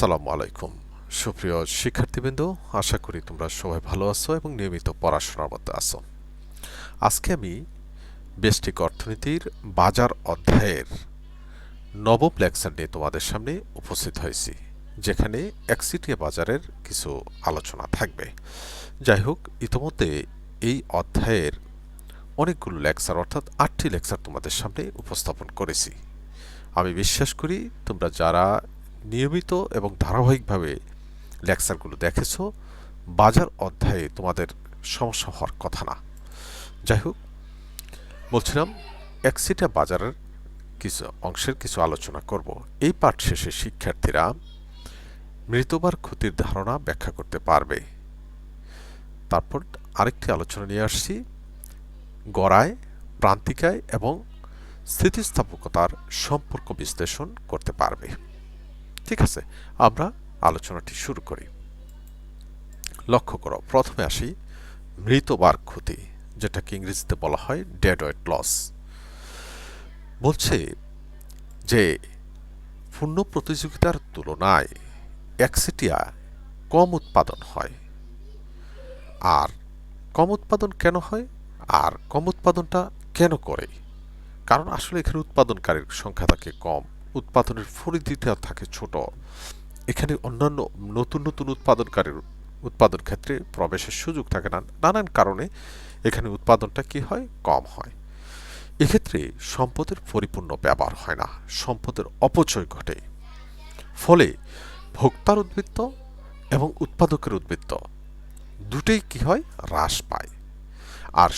আসসালামু আলাইকুম সুপ্রিয় শিক্ষার্থীবৃন্দ, আশা করি তোমরা সবাই ভালো আছো এবং নিয়মিত পড়াশোনার মধ্যে আছো। আজকে আমি ব্যষ্টিক অর্থনীতির বাজার অধ্যায়ের নবম লেকচার নিয়ে তোমাদের সামনে উপস্থিত হয়েছি, যেখানে একচেটিয়া বাজারের কিছু আলোচনা থাকবে। যাই হোক, ইতোমধ্যে এই অধ্যায়ের অনেকগুলো লেকচার অর্থাৎ 8টি লেকচার তোমাদের সামনে উপস্থাপন করেছি। আমি বিশ্বাস করি তোমরা যারা নিয়মিত এবং ধারাবাহিকভাবে লেকচারগুলো দেখেছো, বাজার অধ্যায়ে তোমাদের সমস্যা হওয়ার কথা না। যাই হোক, বলছিলাম একচেটিয়া বাজারের কিছু অংশের কিছু আলোচনা করব। এই পাঠ শেষে শিক্ষার্থীরা মৃতবার ক্ষতির ধারণা ব্যাখ্যা করতে পারবে। তারপর আরেকটি আলোচনা নিয়ে আসছি, গড়ায়, প্রান্তিকায় এবং স্থিতিস্থাপকতার সম্পর্ক বিশ্লেষণ করতে পারবে। ঠিক আছে, আমরা আলোচনাটি শুরু করি। লক্ষ্য করো, প্রথমে আসি মৃতবার ক্ষতি, যেটাকে ইংরেজিতে বলা হয় ডেড ওয়েট লস। বলছে যে পূর্ণ প্রতিযোগিতার তুলনায় একচেটিয়া কম উৎপাদন হয়। আর কম উৎপাদন কেন হয়, আর কম উৎপাদনটা কেন করে? কারণ আসলে এখানে উৎপাদনকারীর সংখ্যা থাকে কম, উৎপাদনের পরিধিটা থাকে ছোট। এখানে অন্যান্য নতুন নতুন উৎপাদনকারীর উৎপাদন ক্ষেত্রে প্রবেশের সুযোগ থাকে না, নানান কারণে এখানে উৎপাদনটা কি হয়, কম হয়। এক্ষেত্রে সম্পদের পরিপূর্ণ ব্যবহার হয় না, সম্পদের অপচয় ঘটে। ফলে ভোক্তার উদ্বৃত্ত এবং উৎপাদকের উদ্বৃত্ত দুটোই কি হয়, হ্রাস পায়। আর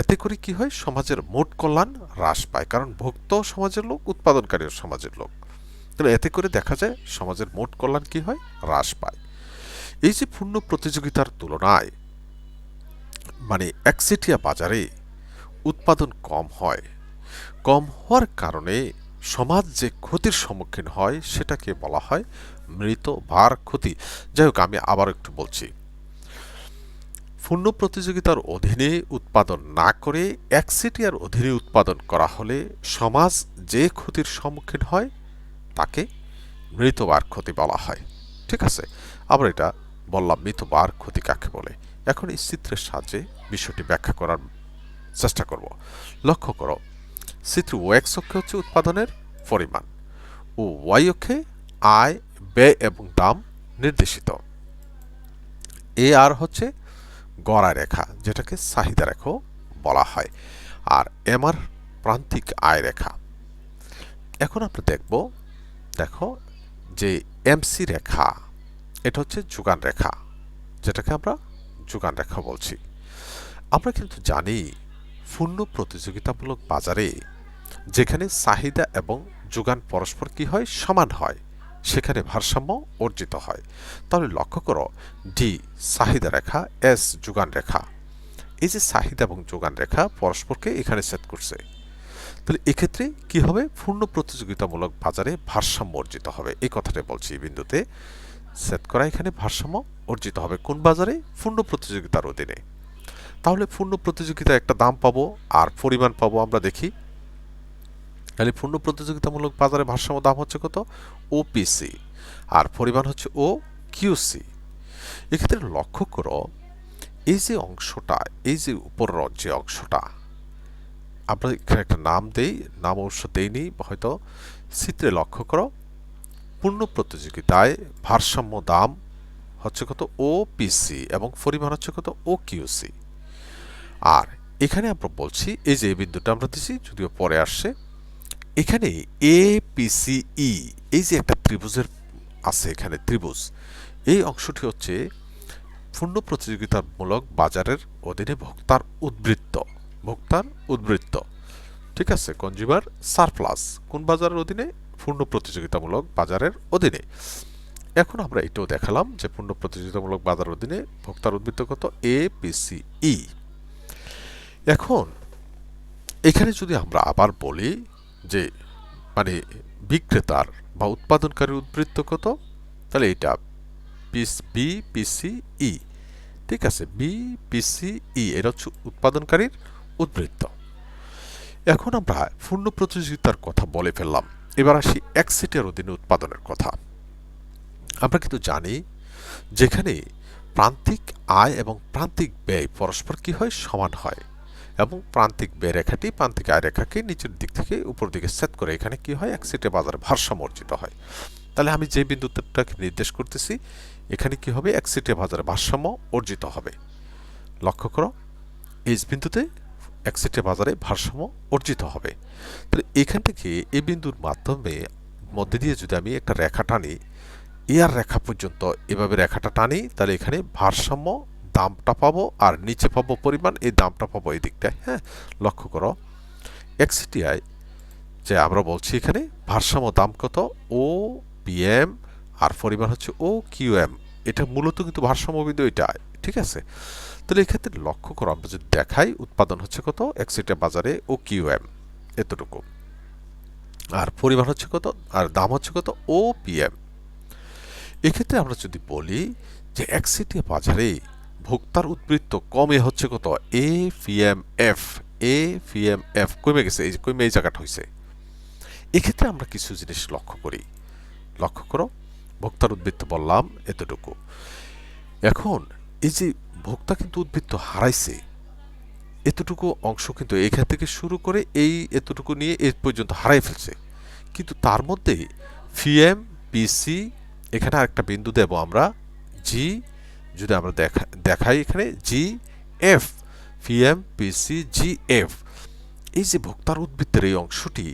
এতে করে কি হয়, সমাজের মোট কল্যাণ হ্রাস পায়, কারণ ভোক্তা সমাজের লোক, উৎপাদনকারী সমাজের লোক। তাহলে এতে করে দেখা যায় সমাজের মোট কল্যাণ কি হয়, হ্রাস পায়। এই যে পূর্ণ প্রতিযোগিতার তুলনায় মানে একচেটিয়া বাজারে উৎপাদন কম হয়, কম হওয়ার কারণে সমাজ যে ক্ষতির সম্মুখীন হয় সেটাকে বলা হয় মৃত ভার ক্ষতি। যাই হোক, আমি আবার একটু বলছি, পূর্ণ প্রতিযোগিতার অধীনে উৎপাদন না করে একচেটিয়ার অধীনে উৎপাদন করা হলে সমাজ যে ক্ষতির সম্মুখীন হয় তাকে মৃতবার ক্ষতি বলা হয়। ঠিক আছে, আবার এটা বললাম মৃতবার ক্ষতি কাকে বলে। এখন এই চিত্রের সাহায্যে বিষয়টি ব্যাখ্যা করার চেষ্টা করব। লক্ষ্য করো, চিত্র ও এক্স অক্ষে হচ্ছে উৎপাদনের পরিমাণ ও ওয়াই অক্ষে আয়, ব্যয় এবং দাম নির্দেশিত। এ আর হচ্ছে গড়ায় রেখা, যেটাকে চাহিদা রেখাও বলা হয়, আর এম আর প্রান্তিক আয় রেখা। এখন আমরা দেখো যে এমসি রেখা, এটা হচ্ছে যোগান রেখা, যেটাকে আমরা যোগান রেখা বলছি। আমরা কিন্তু জানি পূর্ণ প্রতিযোগিতামূলক বাজারে যেখানে চাহিদা এবং যোগান পরস্পর কি হয়, সমান হয়, সেখানে ভারসাম্য অর্জিত হয়। তাহলে লক্ষ্য করো, ডি চাহিদা রেখা, এস যোগান রেখা। এই যে চাহিদা এবং যোগান রেখা পরস্পরকে এখানে সেট করছে। তাহলে এক্ষেত্রে কি হবে, পূর্ণ প্রতিযোগিতামূলক বাজারে ভারসাম্য অর্জিত হবে। এই কথাটা বলছি, এই বিন্দুতে সেট করা, এখানে ভারসাম্য অর্জিত হবে কোন বাজারে, পূর্ণ প্রতিযোগিতার অধীনে। তাহলে পূর্ণ প্রতিযোগিতায় একটা দাম পাবো আর পরিমাণ পাবো, আমরা দেখি। তাহলে পূর্ণ প্রতিযোগিতামূলক বাজারে ভারসাম্য দাম হচ্ছে কত, ওপিসি, আর পরিমাণ হচ্ছে ও কিউসি। এক্ষেত্রে লক্ষ্য করো, এই যে অংশটা, এই যে উপরের যে অংশটা, আমরা এখানে একটা নাম দেই, নাম অবশ্য দেইনি হয়তো। চিত্রে লক্ষ্য করো, পূর্ণ প্রতিযোগিতায় ভারসাম্য দাম হচ্ছে কত, ওপিসি, এবং পরিমাণ হচ্ছে কত, ও কিউসি। আর এখানে আমরা বলছি, এই যে বিন্দুটা আমরা দিছি, যদিও পরে আসছে, এখানে এ পিসি ই, এই যে একটা ত্রিভুজের আছে, এখানে ত্রিভুজ, এই অংশটি হচ্ছে পূর্ণ প্রতিযোগিতামূলক বাজারের অধীনে ভোক্তার উদ্বৃত্ত, ভোক্তার উদ্বৃত্ত। ঠিক আছে, কনজিউমার সারপ্লাস কোন বাজারের অধীনে, পূর্ণ প্রতিযোগিতামূলক বাজারের অধীনে। এখন আমরা এটাও দেখালাম যে পূর্ণ প্রতিযোগিতামূলক বাজারের অধীনে ভোক্তার উদ্বৃত্ত কত, এ পিসি ই। এখন এখানে যদি আমরা আবার বলি যে মানে বিক্রেতার বা উৎপাদনকারী উদ্বৃত্ত কত, তাহলে এটা বি পিসি ই। ঠিক আছে, বি পিসি ই, এটা হচ্ছে উৎপাদনকারীর উদ্বৃত্ত। এখন আমরা পূর্ণ প্রতিযোগিতার কথা বলে ফেললাম, এবার আসি একচেটিয়ার অধীনে উৎপাদনের কথা। আমরা কিন্তু জানি যেখানে প্রান্তিক আয় এবং প্রান্তিক ব্যয় পরস্পর কি হয়, সমান হয়, এবং প্রান্তিক ব্যয় রেখাটি প্রান্তিক আয় রেখাকে নিচের দিক থেকে উপর দিকে সেট করে এখানে কি হয়, একচেটিয়া বাজারে ভারসাম্য অর্জিত হয়। তাহলে আমি যে বিন্দুটাকে নির্দেশ করতেছি এখানে কি হবে, একচেটিয়া বাজারে ভারসাম্য অর্জিত হবে। লক্ষ্য করো, এই বিন্দুতে একচেটিয়া বাজারে ভারসাম্য অর্জিত হবে। তাহলে এখান থেকে এই বিন্দুর মাধ্যমে মধ্যে দিয়ে যদি আমি একটা রেখা টানি, এর রেখা পর্যন্ত এভাবে রেখাটা টানি, তাহলে এখানে ভারসাম্য দামটা পাবো, আর নিচে পাবো পরিমাণ, এই দামটা পাবো এই দিকটায়। হ্যাঁ, লক্ষ্য করো, এক্সিটিআই যে আমরা বলছি এখানে ভারসাম্য দাম কত, ও পিএম, আর পরিমাণ হচ্ছে ও কিউএম। এটা মূলত কিন্তু ভারসাম্য বিন্দু এটা, ঠিক আছে। তাহলে এক্ষেত্রে লক্ষ্য করো, আমরা যদি দেখাই উৎপাদন হচ্ছে কত এক্সিটিয়া বাজারে ও কিউএম এতটুকু, আর পরিমাণ হচ্ছে কত, আর দাম হচ্ছে কত ও পিএম। এক্ষেত্রে আমরা যদি বলি যে একচেটিয়া বাজারে ভোক্তার উদ্বৃত্ত কমে হচ্ছে কত, এ পিএম এফ, এ পিএম এফ কমে গেছে, এই যে কমে এই জায়গাটা হয়েছে। এক্ষেত্রে আমরা কিছু জিনিস লক্ষ্য করি। লক্ষ্য করো, ভোক্তার উদ্বৃত্ত বললাম এতটুকু। এখন এই যে ভোক্তা কিন্তু উদ্বৃত্ত হারাইছে, এতটুকু অংশ কিন্তু এখান থেকে শুরু করে এই এতটুকু নিয়ে এ পর্যন্ত হারাই ফেলছে। কিন্তু তার মধ্যে পিএম পিসি, এখানে আরেকটা বিন্দু দেব আমরা জি, যদি আমরা দেখাই এখানে জি এফ, পিএম পিসি জি এফ, এই যে ভোক্তার উদ্বৃত্তের এই অংশটি,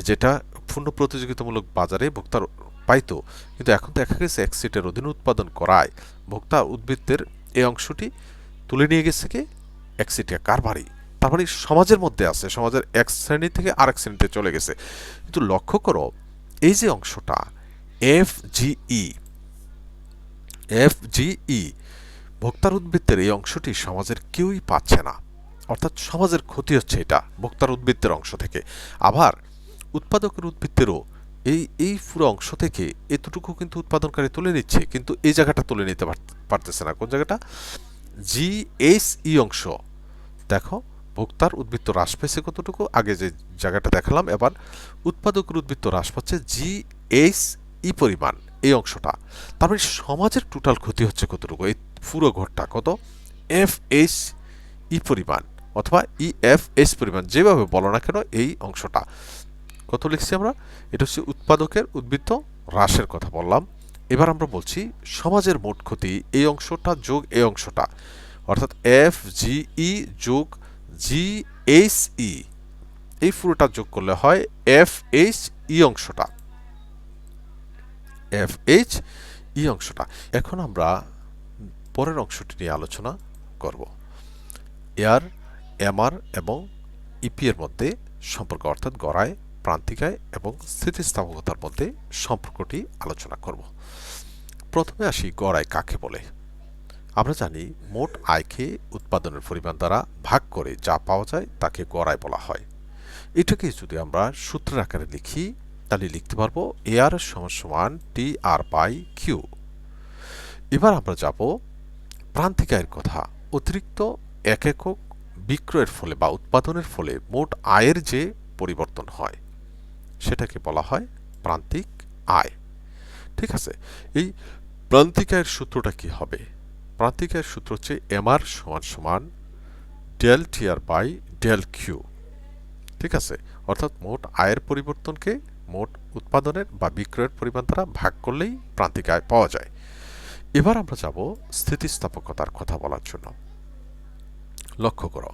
যেটা পূর্ণ প্রতিযোগিতামূলক বাজারে ভোক্তার পাইতো, কিন্তু এখন দেখা গেছে এক্সিটের অধীনে উৎপাদন করায় ভোক্তা উদ্বৃত্তের এই অংশটি তুলে নিয়ে গেছে কে, এক্সিটিয়া কারবারি। তার মানে সমাজের মধ্যে আছে, সমাজের এক শ্রেণী থেকে আরেক শ্রেণীতে চলে গেছে। কিন্তু লক্ষ্য করো, এই যে অংশটা এফজিই, এফজিই ভোক্তার উদ্বৃত্তের এই অংশটি সমাজের কেউই পাচ্ছে না, অর্থাৎ সমাজের ক্ষতি হচ্ছে এটা ভোক্তার উদ্বৃত্তের অংশ থেকে। আবার উৎপাদকের উদ্বৃত্তেরও এই পুরো অংশ থেকে এতটুকু কিন্তু উৎপাদনকারী তুলে নিচ্ছে, কিন্তু এই জায়গাটা তুলে নিতে পারতেছে না। কোন জায়গাটা, জিএসই অংশ। দেখো, ভোক্তার উদ্বৃত্ত হ্রাস পেয়েছে কতটুকু, আগে যে জায়গাটা দেখালাম, এবার উৎপাদকের উদ্বৃত্ত হ্রাস পাচ্ছে জিএসই পরিমাণ, এই অংশটা। তার মানে সমাজের টোটাল ক্ষতি হচ্ছে কতটুকু, এই পুরো ঘরটা কত, এফএস ই পরিমাণ অথবা ইএফএস পরিমাণ, যেভাবে বলো না কেন, এই অংশটা কত লিখছি আমরা, এটা হচ্ছে উৎপাদকের উদ্বৃত্ত হ্রাসের কথা বললাম। এবার আমরা বলছি সমাজের মোট ক্ষতি, এই অংশটা যোগ এই অংশটা, অর্থাৎ এফ জিই যোগ জিএইচই, এই পুরোটা যোগ করলে হয় এফএইচ ই অংশটা, এফএইচ ই অংশটা। এখন আমরা পরের অংশটি নিয়ে আলোচনা করব, এয়ার, এমআর এবং ইপি এর মধ্যে সম্পর্ক, অর্থাৎ গড়ায়, প্রান্তিকায় এবং স্থিতিস্থাপকতার মধ্যে সম্পর্কটি আলোচনা করব। প্রথমে আসি, গড়ায় কাকে বলে। আমরা জানি মোট আয়কে উৎপাদনের পরিমাণ দ্বারা ভাগ করে যা পাওয়া যায় তাকে গড়ায় বলা হয়। এটাকে যদি আমরা সূত্রের আকারে লিখি, তাহলে লিখতে পারবো এআর সমান সমান টি আর বাই কিউ। এবার আমরা যাব প্রান্তিক আয়ের কথা। অতিরিক্ত এক একক বিক্রয়ের ফলে বা উৎপাদনের ফলে মোট আয়ের যে পরিবর্তন হয় সেটাকে বলা হয় প্রান্তিক আয়। ঠিক আছে, এই প্রান্তিক আয়ের সূত্রটা কি হবে? প্রান্তিক আয়ের সূত্র হচ্ছে এমআর সমান সমান del T R by del Q. ঠিক আছে, অর্থাৎ মোট আয়ের পরিবর্তনকে মোট উৎপাদনের বা বিক্রয়ের পরিমাণ দ্বারা ভাগ করলেই প্রান্তিক আয় পাওয়া যায়। এবার আমরা যাব স্থিতিস্থাপকতার কথা বলার জন্য। লক্ষ্য করো,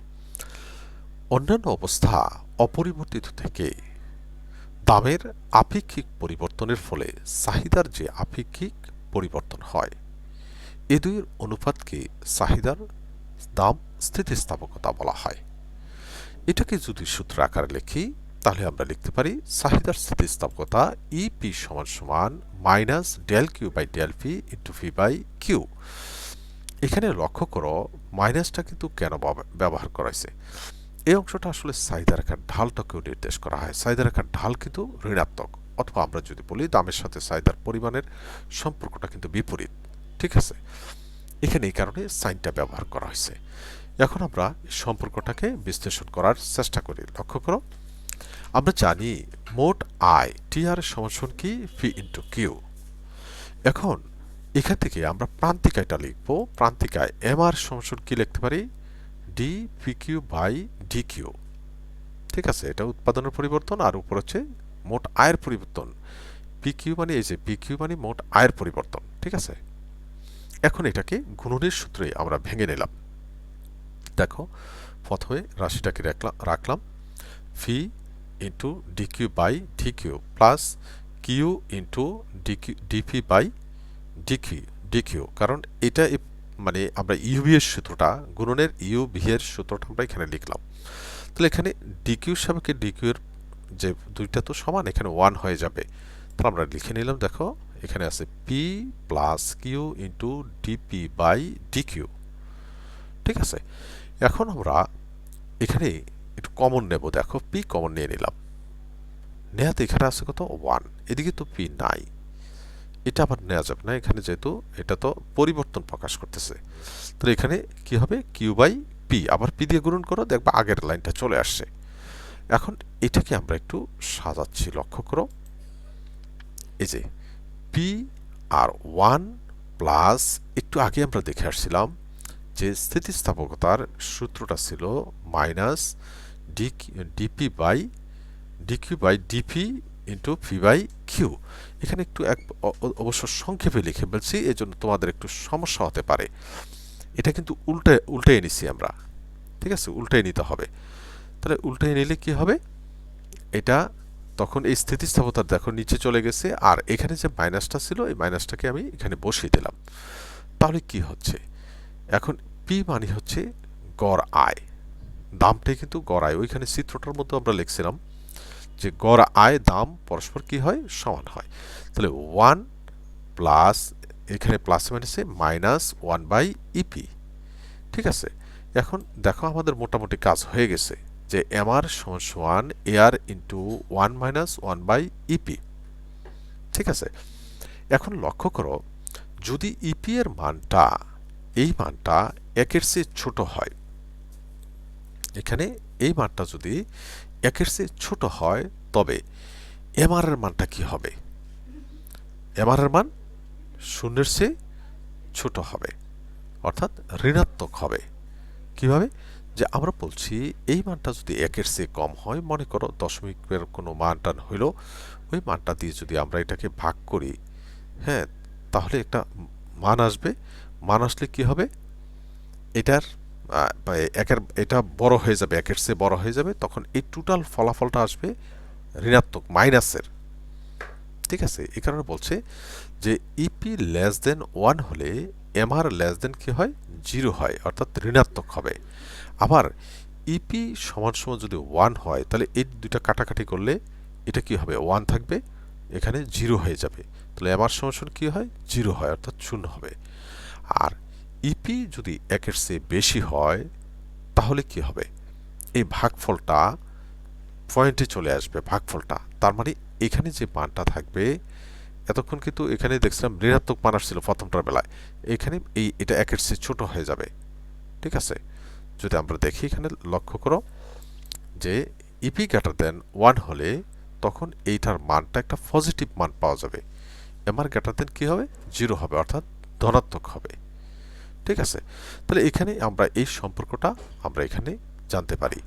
অন্যান্য অবস্থা অপরিবর্তিত থেকে দামের আপেক্ষিক পরিবর্তনের ফলে চাহিদার যে আপেক্ষিক পরিবর্তন হয়, এ দুইয়ের অনুপাতকে চাহিদার দাম স্থিতিস্থাপকতা বলা হয়। এটাকে যদি সূত্র আকারে লিখি, তাহলে আমরা লিখতে পারি চাহিদার স্থিতিস্থাপকতা ইপি সমান সমান minus del Q by del P into P by Q. এখানে লক্ষ্য করো, মাইনাসটা কিন্তু কেন ব্যবহার করা হয়েছে। এই অংশটা আসলে চাহিদা রেখার ঢালটাকেও নির্দেশ করা হয়। চাহিদা রেখার ঢাল কিন্তু ঋণাত্মক, অথবা আমরা যদি বলি দামের সাথে চাহিদার পরিমাণের সম্পর্কটা কিন্তু বিপরীত। ঠিক আছে, এখানে এই কারণে সাইনটা ব্যবহার করা হয়েছে। এখন আমরা সম্পর্কটাকে বিশ্লেষণ করার চেষ্টা করি। লক্ষ্য করো, আমরা জানি মোট আয় টি আর সমান কি, পি ইন্টু কিউ। এখন এখান থেকে আমরা প্রান্তিকাটা লিখব। প্রান্তিকায় এম আর সমান কি লিখতে পারি, D P Q by D Q. ঠিক আছে, এটা উৎপাদনের পরিবর্তন, আর উপর হচ্ছে মোট আয়ের পরিবর্তন। পি কিউ মানে এই যে পি কিউ মানে মোট আয়ের পরিবর্তন। ঠিক আছে, এখন এটাকে গুণনের সূত্রে আমরা ভেঙে নিলাম। দেখো, প্রথমে রাশিটাকে রাখলাম V into D Q by D Q plus Q into D P by D Q, কারণ এটা মানে আমরা ইউভি এর সূত্রটা, গুণনের ইউভি এর সূত্রটা আমরা এখানে লিখলাম। তাহলে এখানে ডিকিউ সাপেক্ষে ডিকিউ এর যে দুইটা তো সমান, এখানে 1 হয়ে যাবে। তাহলে আমরা লিখে নিলাম, দেখো এখানে আছে P plus Q into D P by D Q. ঠিক আছে, এখন আমরা এখানে একটু কমন নেব। দেখো পি কমন নিয়ে নিলাম, নেহাতে এখানে আছে কত 1, এদিকে তো পি নাই, এটা আবার নেওয়া যাবে না এখানে, যেহেতু এটা তো পরিবর্তন প্রকাশ করতেছে। তাহলে এখানে কি হবে, কিউ বাই পি, আবার পি দিয়ে গুণন করো, দেখবা আগের লাইনটা চলে আসছে। এখন এটাকে আমরা একটু সাজাচ্ছি, লক্ষ্য করো। এই যে পি আর 1 প্লাস, একটু আগে আমরা দেখে আসছিলাম যে স্থিতিস্থাপকতার সূত্রটা ছিল minus D P by D Q by D P into V by Q. এখানে একটু অবশ্য সংক্ষেপে লিখে ফেলছি, এই জন্য তোমাদের একটু সমস্যা হতে পারে। এটা কিন্তু উল্টে নিছি আমরা। ঠিক আছে, উল্টে নিতে হবে। তাহলে উল্টে নিলে কি হবে, এটা তখন এই স্থিতিস্থাপকতার দেখো নিচে চলে গেছে, আর এখানে যে মাইনাসটা ছিল এই মাইনাসটাকে আমি এখানে বসিয়ে দিলাম। তাহলে কি হচ্ছে, এখন পি মানে হচ্ছে গড় আয়, দামটাই কিন্তু গড় আয়। ওইখানে চিত্রটার মধ্যে আমরা লিখছিলাম যে গড় আয় দাম পরস্পর কি হয়, সমান হয়। তাহলে 1 প্লাস, এখানে প্লাস মাইনাসে মাইনাস 1 বাই ইপি। ঠিক আছে, এখন দেখো আমাদের মোটামুটি কাজ হয়ে গেছে, যে এম আর সমান সমান এ আর ইন্টু 1 মাইনাস 1 বাই ইপি। ঠিক আছে, এখন লক্ষ্য করো, যদি ইপি এর মানটা, এই মানটা 1-এর চেয়ে ছোট হয়, এখানে এই মানটা যদি 1-এর চেয়ে ছোট হয়, তবে এম আর এর মানটা কি হবে, এম আর এর মান 0-এর চেয়ে ছোট হবে, অর্থাৎ ঋণাত্মক হবে। কিভাবে, যে আমরা বলছি এই মানটা যদি 1-এর চেয়ে কম হয়, মনে করো দশমিকের কোনো মানটা হইল, ওই মানটা দিয়ে যদি আমরা এটাকে ভাগ করি, হ্যাঁ, তাহলে একটা মান আসবে। মান আসলে কি হবে, এটার এটা বড় হয়ে যাবে, 1-এর চেয়ে বড় হয়ে যাবে, তখন এই টোটাল ফলাফলটা আসবে ঋণাত্মক, মাইনাসের। ঠিক আছে, এই কারণে বলছে যে ইপি লেস দেন 1 হলে এম আর লেস দেন কি হয়, 0 হয়, অর্থাৎ ঋণাত্মক হবে। আবার ইপি সমান সমান যদি 1 হয়, তাহলে এই দুইটা কাটাকাটি করলে এটা কি হবে, 1 থাকবে, এখানে 0 হয়ে যাবে। তাহলে এম আর সমান সমান কি হয়, 0 হয়, অর্থাৎ 0 হবে। আর ইপি যদি 1-এর চেয়ে বেশি হয়, তাহলে কি হবে, এই ভাগফলটা পয়েন্টে চলে আসবে, ভাগফলটা। তার মানে এখানে যে মানটা থাকবে, এতক্ষণ কিন্তু এখানে দেখছিলাম ঋণাত্মক মান আসছিল প্রথমটার বেলায়, এখানে এটা 1-এর চেয়ে ছোট হয়ে যাবে। ঠিক আছে, যদি আমরা দেখি এখানে লক্ষ্য করো যে ইপি গ্রেটার দেন 1 হলে তখন এইটার মানটা একটা পজিটিভ মান পাওয়া যাবে, এম আর গ্রেটার দেন কি হবে, 0 হবে, অর্থাৎ ধনাত্মক হবে। ঠিক আছে, তাহলে এখানে আমরা এই সম্পর্কটা আমরা এখানে জানতে পারি।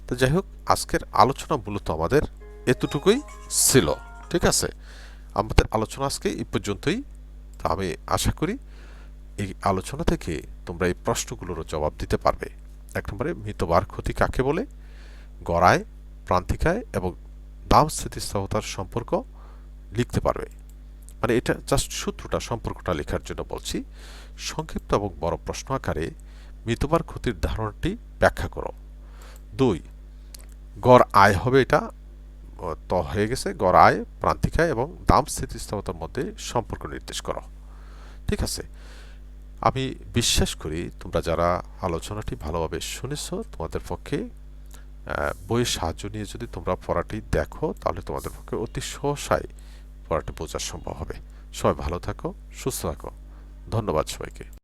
তো যাই হোক, আজকের আলোচনা মূলত আমাদের এতটুকুই ছিল। ঠিক আছে, আমাদের আলোচনা আজকে এই পর্যন্তই। তো আমি আশা করি এই আলোচনা থেকে তোমরা এই প্রশ্নগুলোরও জবাব দিতে পারবে। 1 নম্বরে মিতবার ক্ষতি কাকে বলে, গড়ায়, প্রান্তিকায় এবং দাম স্থিতিস্থাপকতার সম্পর্ক লিখতে পারবে। মানে এটা জাস্ট সূত্রটা, সম্পর্কটা লেখার জন্য বলছি। সংক্ষিপ্ত এবং বড় প্রশ্ন আকারে মিতবার ক্ষতির ধারণাটি ব্যাখ্যা করো। 2, গড় আয় হবে, এটা তো হয়ে গেছে, গড় আয়, প্রান্তিকায় এবং দাম স্থিতিস্থাপকতার মধ্যে সম্পর্ক নির্দেশ করো। ঠিক আছে, আমি বিশ্বাস করি তোমরা যারা আলোচনাটি ভালোভাবে শুনেছ, তোমাদের পক্ষে বইয়ের সাহায্য নিয়ে যদি তোমরা পড়াটি দেখো, তাহলে তোমাদের পক্ষে অতি সহসায় পড়াটি বোঝা সম্ভব হবে। সবাই ভালো থাকো, সুস্থ থাকো। ধন্যবাদ সবাইকে।